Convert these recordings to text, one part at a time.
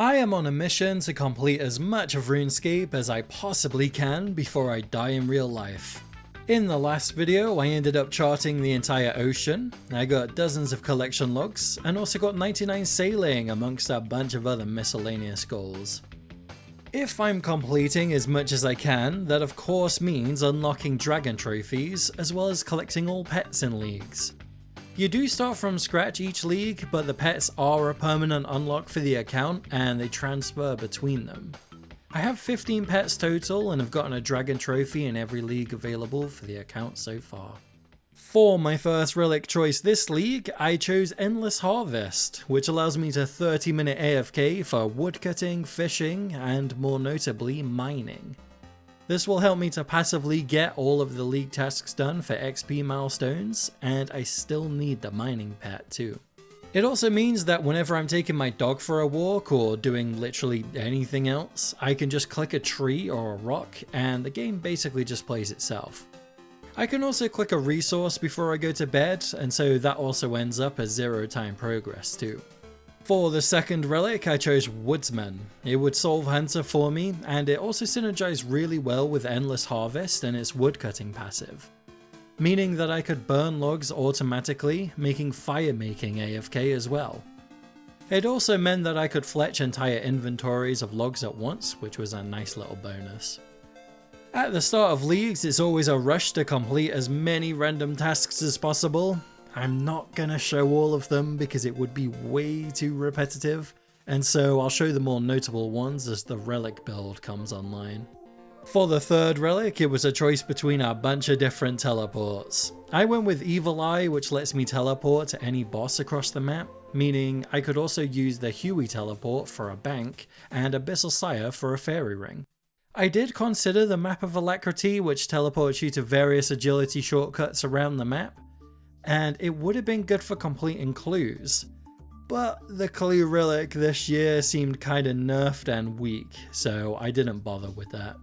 I am on a mission to complete as much of RuneScape as I possibly can before I die in real life. In the last video, I ended up charting the entire ocean, I got dozens of collection logs, and also got 99 sailing amongst a bunch of other miscellaneous goals. If I'm completing as much as I can, that of course means unlocking dragon trophies, as well as collecting all pets in leagues. You do start from scratch each league, but the pets are a permanent unlock for the account and they transfer between them. I have 15 pets total and have gotten a dragon trophy in every league available for the account so far. For my first relic choice this league, I chose Endless Harvest, which allows me to 30-minute AFK for woodcutting, fishing, and more notably mining. This will help me to passively get all of the league tasks done for XP milestones, and I still need the mining pet too. It also means that whenever I'm taking my dog for a walk or doing literally anything else, I can just click a tree or a rock and the game basically just plays itself. I can also click a resource before I go to bed, and so that also ends up as 0 time progress too. For the second relic, I chose Woodsman. It would solve Hunter for me, and it also synergized really well with Endless Harvest and its woodcutting passive, meaning that I could burn logs automatically, making fire making AFK as well. It also meant that I could fletch entire inventories of logs at once, which was a nice little bonus. At the start of leagues, it's always a rush to complete as many random tasks as possible. I'm not gonna show all of them because it would be way too repetitive, and so I'll show the more notable ones as the relic build comes online. For the third relic, it was a choice between a bunch of different teleports. I went with Evil Eye, which lets me teleport to any boss across the map, meaning I could also use the Huey teleport for a bank and Abyssal Sire for a fairy ring. I did consider the Map of Alacrity, which teleports you to various agility shortcuts around the map, and it would have been good for completing clues, but the clue relic this year seemed kinda nerfed and weak, so I didn't bother with that.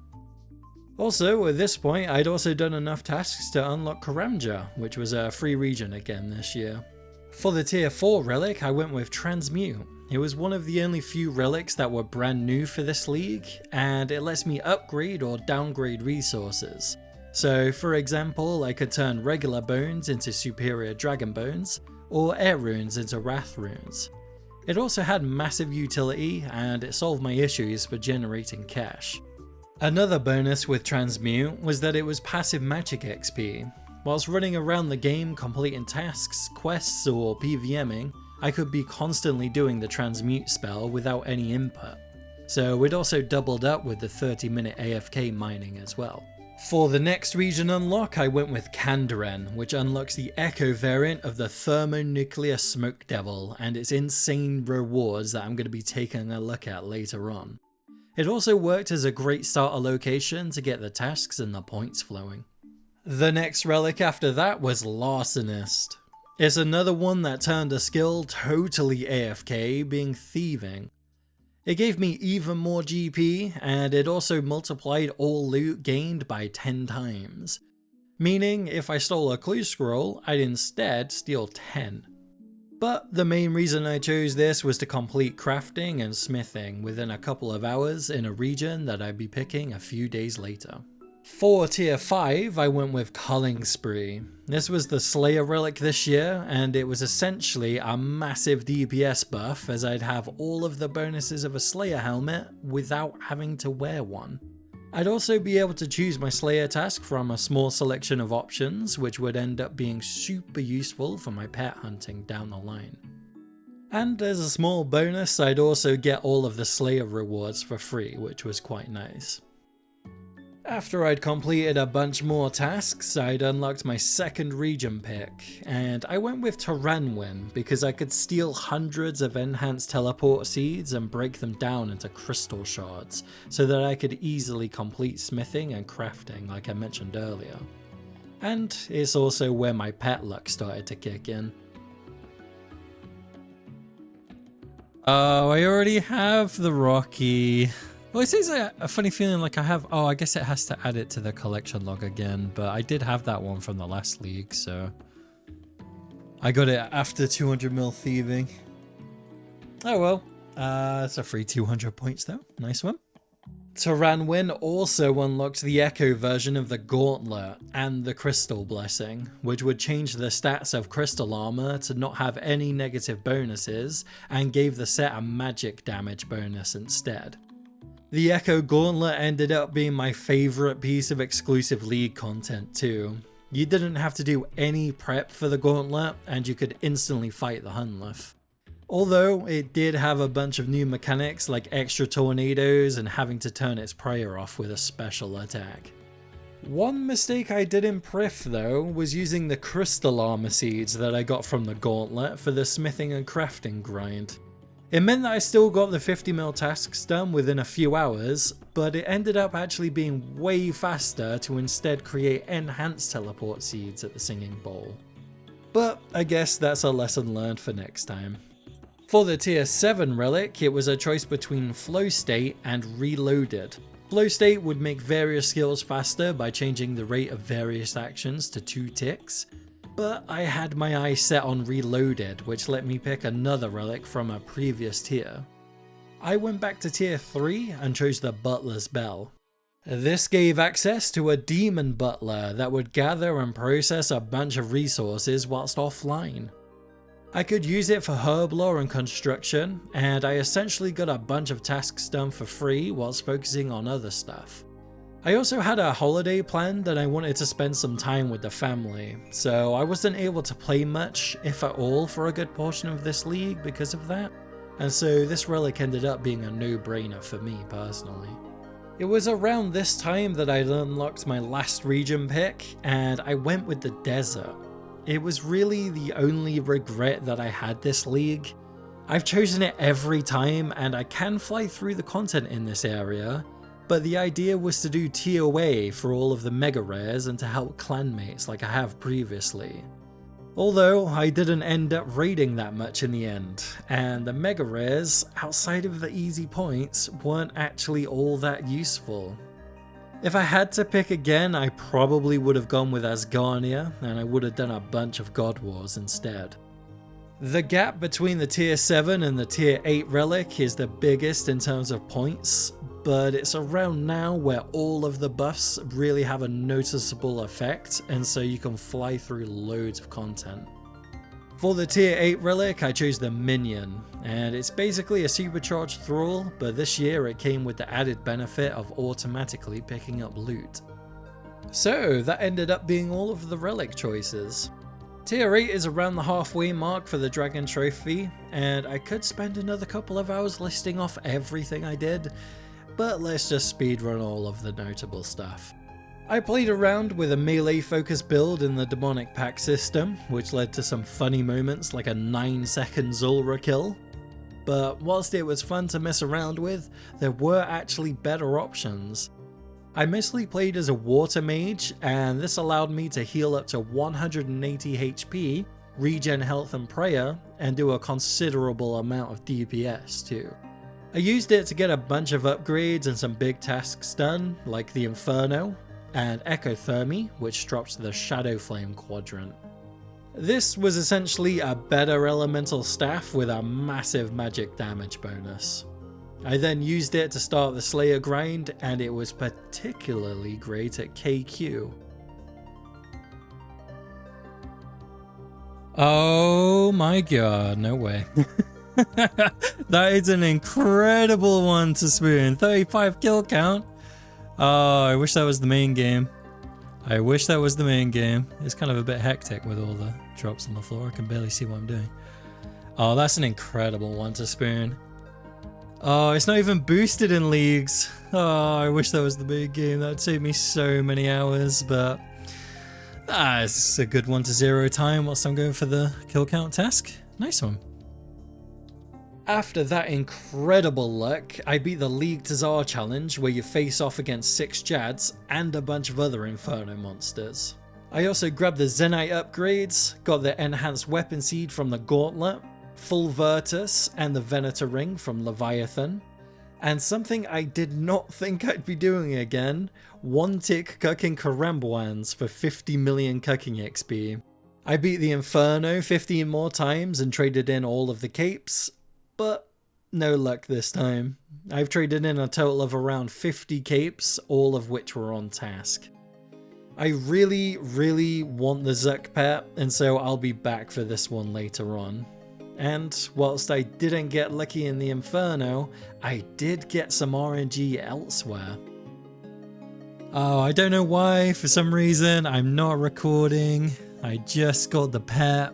Also, at this point, I'd also done enough tasks to unlock Karamja, which was a free region again this year. For the tier 4 relic, I went with Transmute. It was one of the only few relics that were brand new for this league, and it lets me upgrade or downgrade resources. So for example, I could turn regular bones into superior dragon bones, or air runes into wrath runes. It also had massive utility, and it solved my issues for generating cash. Another bonus with Transmute was that it was passive magic XP. Whilst running around the game completing tasks, quests, or PVMing, I could be constantly doing the Transmute spell without any input. So it also doubled up with the 30-minute AFK mining as well. For the next region unlock, I went with Kandaren, which unlocks the Echo variant of the Thermonuclear Smoke Devil and its insane rewards that I'm going to be taking a look at later on. It also worked as a great starter location to get the tasks and the points flowing. The next relic after that was Larcenist. It's another one that turned a skill totally AFK, being thieving. It gave me even more GP, and it also multiplied all loot gained by 10 times. Meaning, if I stole a clue scroll, I'd instead steal 10. But the main reason I chose this was to complete crafting and smithing within a couple of hours in a region that I'd be picking a few days later. For tier 5, I went with Culling Spree. This was the Slayer relic this year, and it was essentially a massive DPS buff as I'd have all of the bonuses of a Slayer helmet without having to wear one. I'd also be able to choose my Slayer task from a small selection of options, which would end up being super useful for my pet hunting down the line. And as a small bonus, I'd also get all of the Slayer rewards for free, which was quite nice. After I'd completed a bunch more tasks, I'd unlocked my second region pick, and I went with Taranwin because I could steal hundreds of enhanced teleport seeds and break them down into crystal shards, so that I could easily complete smithing and crafting like I mentioned earlier. And it's also where my pet luck started to kick in. Oh, I already have the Rocky. Well, it seems like a funny feeling like I have, I guess it has to add it to the collection log again, but I did have that one from the last league, so I got it after 200 mil thieving. Oh well, It's a free 200 points though. Nice one. Taranwin also unlocked the Echo version of the Gauntlet and the Crystal Blessing, which would change the stats of Crystal Armor to not have any negative bonuses and gave the set a magic damage bonus instead. The Echo Gauntlet ended up being my favourite piece of exclusive League content too. You didn't have to do any prep for the Gauntlet and you could instantly fight the Hunlith. Although it did have a bunch of new mechanics like extra tornadoes and having to turn its prayer off with a special attack. One mistake I did in Prif though was using the crystal armor seeds that I got from the Gauntlet for the smithing and crafting grind. It meant that I still got the 50 mil tasks done within a few hours, but it ended up actually being way faster to instead create enhanced teleport seeds at the Singing Bowl. But I guess that's a lesson learned for next time. For the tier 7 relic, it was a choice between Flow State and Reloaded. Flow State would make various skills faster by changing the rate of various actions to 2 ticks, but I had my eyes set on Reloaded, which let me pick another relic from a previous tier. I went back to tier 3 and chose the Butler's Bell. This gave access to a demon butler that would gather and process a bunch of resources whilst offline. I could use it for herb lore and construction, and I essentially got a bunch of tasks done for free whilst focusing on other stuff. I also had a holiday planned and I wanted to spend some time with the family, so I wasn't able to play much, if at all, for a good portion of this league because of that, and so this relic ended up being a no-brainer for me personally. It was around this time that I unlocked my last region pick, and I went with the desert. It was really the only regret that I had this league. I've chosen it every time and I can fly through the content in this area, but the idea was to do TOA for all of the mega rares and to help clanmates like I have previously. Although I didn't end up raiding that much in the end, and the mega rares, outside of the easy points, weren't actually all that useful. If I had to pick again, I probably would have gone with Asgarnia, and I would have done a bunch of God Wars instead. The gap between the tier 7 and the tier 8 relic is the biggest in terms of points, but it's around now where all of the buffs really have a noticeable effect, and so you can fly through loads of content. For the tier 8 relic, I chose the Minion, and it's basically a supercharged thrall, but this year it came with the added benefit of automatically picking up loot. So that ended up being all of the relic choices. Tier 8 is around the halfway mark for the Dragon Trophy, and I could spend another couple of hours listing off everything I did, but let's just speedrun all of the notable stuff. I played around with a melee focused build in the demonic pack system, which led to some funny moments like a 9-second Zulrah kill. But whilst it was fun to mess around with, there were actually better options. I mostly played as a water mage, and this allowed me to heal up to 180 HP, regen health and prayer, and do a considerable amount of DPS too. I used it to get a bunch of upgrades and some big tasks done, like the Inferno, and Ecothermy, which drops the Shadow Flame quadrant. This was essentially a better elemental staff with a massive magic damage bonus. I then used it to start the Slayer grind, and it was particularly great at KQ. Oh my god, no way. That is an incredible one to spoon. 35 kill count. Oh, I wish that was the main game. I wish that was the main game. It's kind of a bit hectic with all the drops on the floor. I can barely see what I'm doing. Oh, that's an incredible one to spoon. Oh, it's not even boosted in leagues. Oh, I wish that was the main game. That would save me so many hours, but it's a good one to zero time whilst I'm going for the kill count task. Nice one. After that incredible luck, I beat the League to Tsar challenge where you face off against 6 Jads and a bunch of other Inferno monsters. I also grabbed the Zenite upgrades, got the enhanced weapon seed from the Gauntlet, full Virtus and the Venator ring from Leviathan, and something I did not think I'd be doing again, 1-tick cucking Karambwans for 50 million cucking XP. I beat the Inferno 15 more times and traded in all of the capes, but no luck this time. I've traded in a total of around 50 capes, all of which were on task. I really want the Zuk pet, and so I'll be back for this one later on. And whilst I didn't get lucky in the Inferno, I did get some RNG elsewhere. Oh, I don't know why, for some reason I'm not recording. I just got the pet,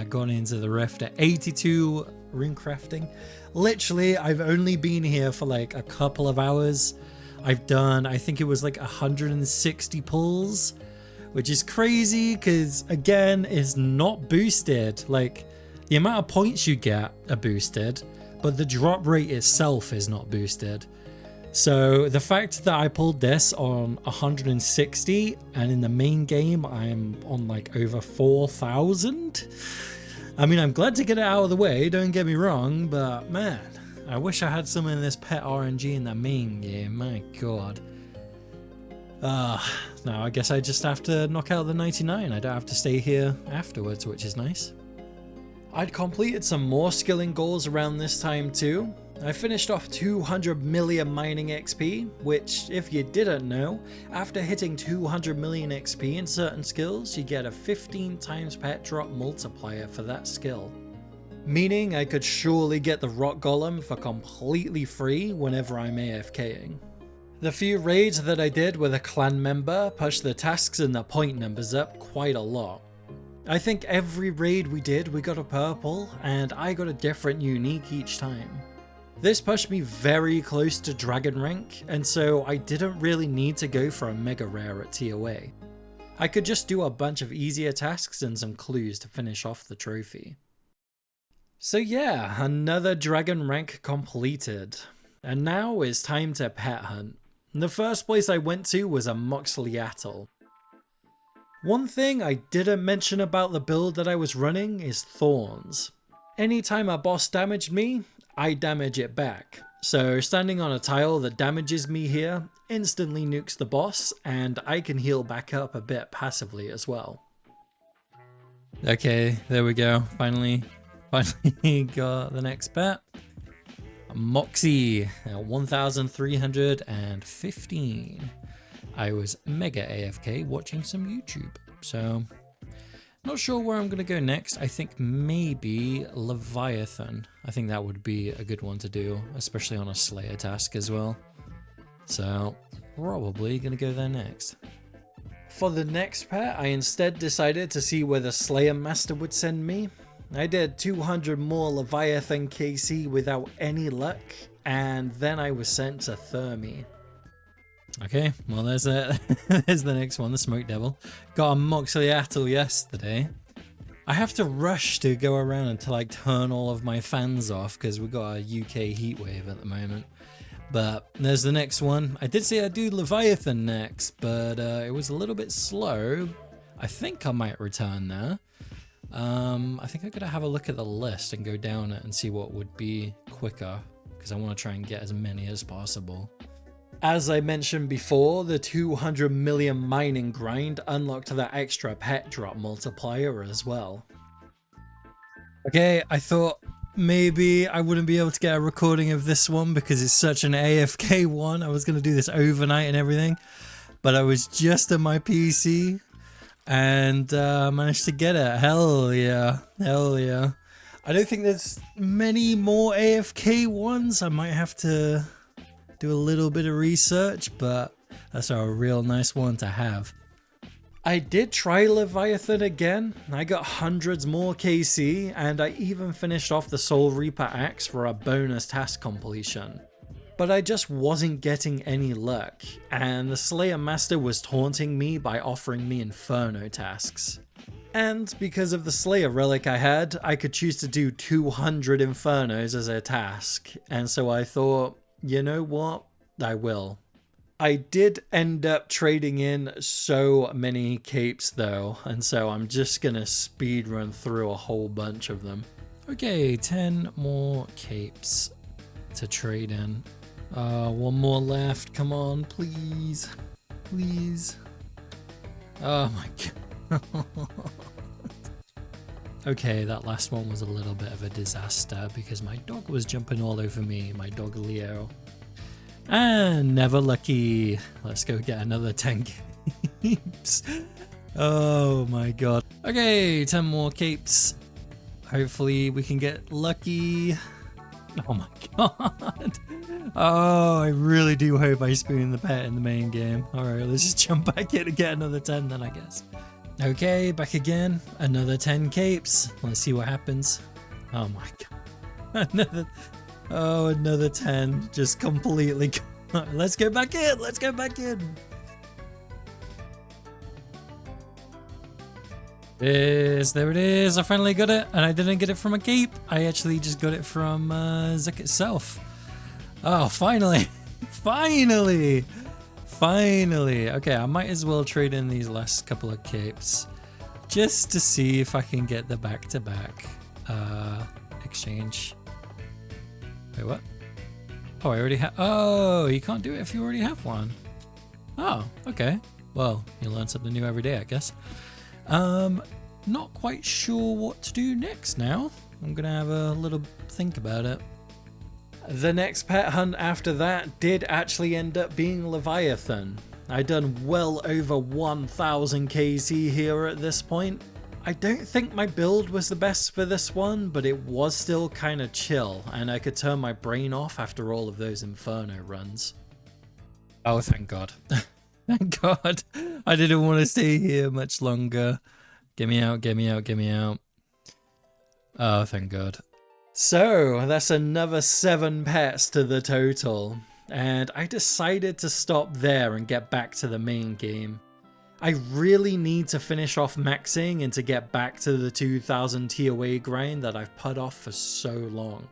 gone into the rift at 82 rune crafting. Literally, I've only been here for like a couple of hours. I've done, I think it was like 160 pulls, which is crazy because again, it's not boosted. Like the amount of points you get are boosted, but the drop rate itself is not boosted. So the fact that I pulled this on 160 and in the main game I'm on like over 4,000. I mean, I'm glad to get it out of the way, don't get me wrong, but man, I wish I had some of this pet RNG in the main game, my god. Now I guess I just have to knock out the 99, I don't have to stay here afterwards, which is nice. I'd completed some more skilling goals around this time too. I finished off 200 million mining XP, which if you didn't know, after hitting 200 million XP in certain skills, you get a 15 times pet drop multiplier for that skill. Meaning I could surely get the rock golem for completely free whenever I'm AFKing. The few raids that I did with a clan member pushed the tasks and the point numbers up quite a lot. I think every raid we did we got a purple and I got a different unique each time. This pushed me very close to dragon rank, and so I didn't really need to go for a mega rare at TOA. I could just do a bunch of easier tasks and some clues to finish off the trophy. So yeah, another dragon rank completed. And now it's time to pet hunt. The first place I went to was a Moxliatl. One thing I didn't mention about the build that I was running is thorns. Anytime a boss damaged me, I damage it back. So standing on a tile that damages me here instantly nukes the boss, and I can heal back up a bit passively as well. Okay, there we go. Finally got the next pet. Moxie at 1315. I was mega AFK watching some YouTube, so not sure where I'm going to go next. I think maybe Leviathan. I think that would be a good one to do, especially on a Slayer task as well. So probably going to go there next. For the next pet, I instead decided to see where the Slayer Master would send me. I did 200 more Leviathan KC without any luck, and then I was sent to Thermi. Okay, well there's there's the next one, the Smoke Devil. Got a Moxliatl yesterday. I have to rush to go around and to like turn all of my fans off because we got a UK heatwave at the moment. But there's the next one. I did say I'd do Leviathan next, but it was a little bit slow. I think I might return there. I think I gotta have a look at the list and go down it and see what would be quicker because I want to try and get as many as possible. As I mentioned before, the 200 million mining grind unlocked that extra pet drop multiplier as well. Okay, I thought maybe I wouldn't be able to get a recording of this one because it's such an AFK one. I was going to do this overnight and everything, but I was just at my PC and managed to get it. Hell yeah, hell yeah. I don't think there's many more AFK ones. I might have to do a little bit of research, but that's a real nice one to have. I did try Leviathan again. I got hundreds more KC, and I even finished off the Soul Reaper axe for a bonus task completion. But I just wasn't getting any luck, and the Slayer Master was taunting me by offering me Inferno tasks. And because of the Slayer relic I had, I could choose to do 200 Infernos as a task, and so I thought, you know what? I will. I did end up trading in so many capes though, and so I'm just gonna speedrun through a whole bunch of them. Okay, 10 more capes to trade in. One more left, come on, please. Please. Oh my god. Okay, that last one was a little bit of a disaster because my dog was jumping all over me, my dog Leo. And never lucky. Let's go get another 10 capes. Oh my god. Okay, 10 more capes. Hopefully we can get lucky. Oh my god. Oh, I really do hope I spoon the pet in the main game. Alright, let's just jump back in and get another 10 then, I guess. Okay, back again. Another 10 capes. Let's see what happens. Oh my god. Another 10. Just completely. Let's go back in. Let's go back in. There it is. I finally got it. And I didn't get it from a cape. I actually just got it from Zuk itself. Oh, finally. Finally. Finally. Okay, I might as well trade in these last couple of capes just to see if I can get the back-to-back exchange. Wait, what? Oh, I already have. Oh, you can't do it if you already have one. Oh, okay. Well, you learn something new every day, I guess. Not quite sure what to do next now. I'm gonna have a little think about it. The next pet hunt after that did actually end up being Leviathan. I'd done well over 1000 KC here at this point. I don't think my build was the best for this one, but it was still kinda chill, and I could turn my brain off after all of those inferno runs. Oh, thank god. Thank god. I didn't want to stay here much longer. Get me out, get me out, get me out. Oh, thank god. So, that's another 7 pets to the total, and I decided to stop there and get back to the main game. I really need to finish off maxing and to get back to the 2000 TOA grind that I've put off for so long.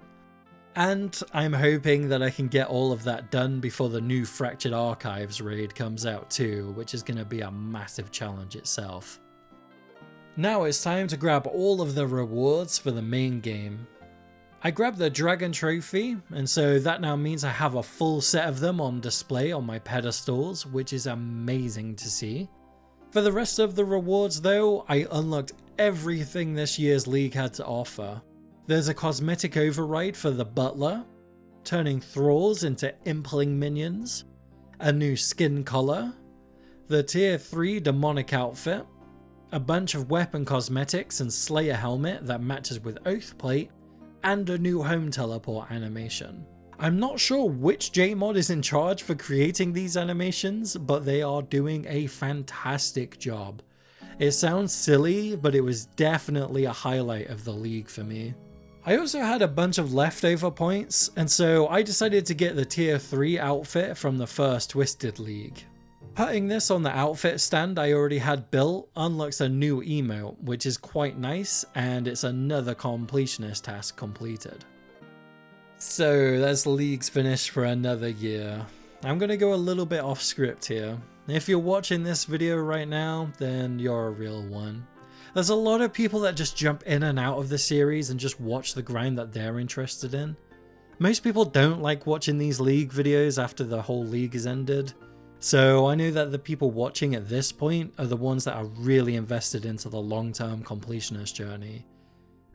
And I'm hoping that I can get all of that done before the new Fractured Archives raid comes out too, which is going to be a massive challenge itself. Now it's time to grab all of the rewards for the main game. I grabbed the Dragon Trophy, and so that now means I have a full set of them on display on my pedestals, which is amazing to see. For the rest of the rewards though, I unlocked everything this year's league had to offer. There's a cosmetic override for the Butler, turning thralls into impaling minions, a new skin color, the tier 3 demonic outfit, a bunch of weapon cosmetics and Slayer helmet that matches with Oath Plate, and a new home teleport animation. I'm not sure which JMod is in charge for creating these animations, but they are doing a fantastic job. It sounds silly, but it was definitely a highlight of the league for me. I also had a bunch of leftover points, and so I decided to get the tier 3 outfit from the first Twisted League. Putting this on the outfit stand I already had built unlocks a new emote, which is quite nice, and it's another completionist task completed. So that's League's finished for another year. I'm going to go a little bit off script here. If you're watching this video right now, then you're a real one. There's a lot of people that just jump in and out of the series and just watch the grind that they're interested in. Most people don't like watching these League videos after the whole League is ended. So I know that the people watching at this point are the ones that are really invested into the long-term completionist journey.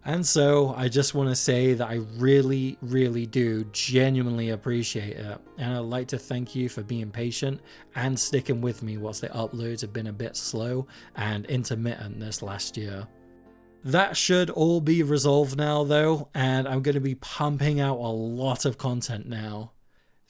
And so I just want to say that I really, really do genuinely appreciate it. And I'd like to thank you for being patient and sticking with me whilst the uploads have been a bit slow and intermittent this last year. That should all be resolved now though, and I'm going to be pumping out a lot of content now.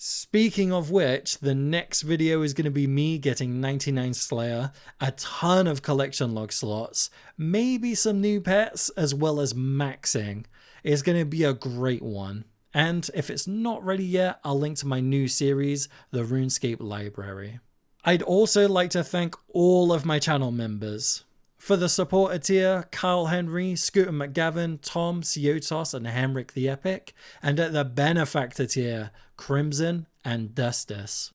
Speaking of which, the next video is going to be me getting 99 Slayer, a ton of collection log slots, maybe some new pets, as well as maxing. It's going to be a great one. And if it's not ready yet, I'll link to my new series, the RuneScape Library. I'd also like to thank all of my channel members. For the supporter tier, Kyle Henry, Scooter McGavin, Tom, Siotos, and Henrik the Epic. And at the benefactor tier, Crimson and Dustus.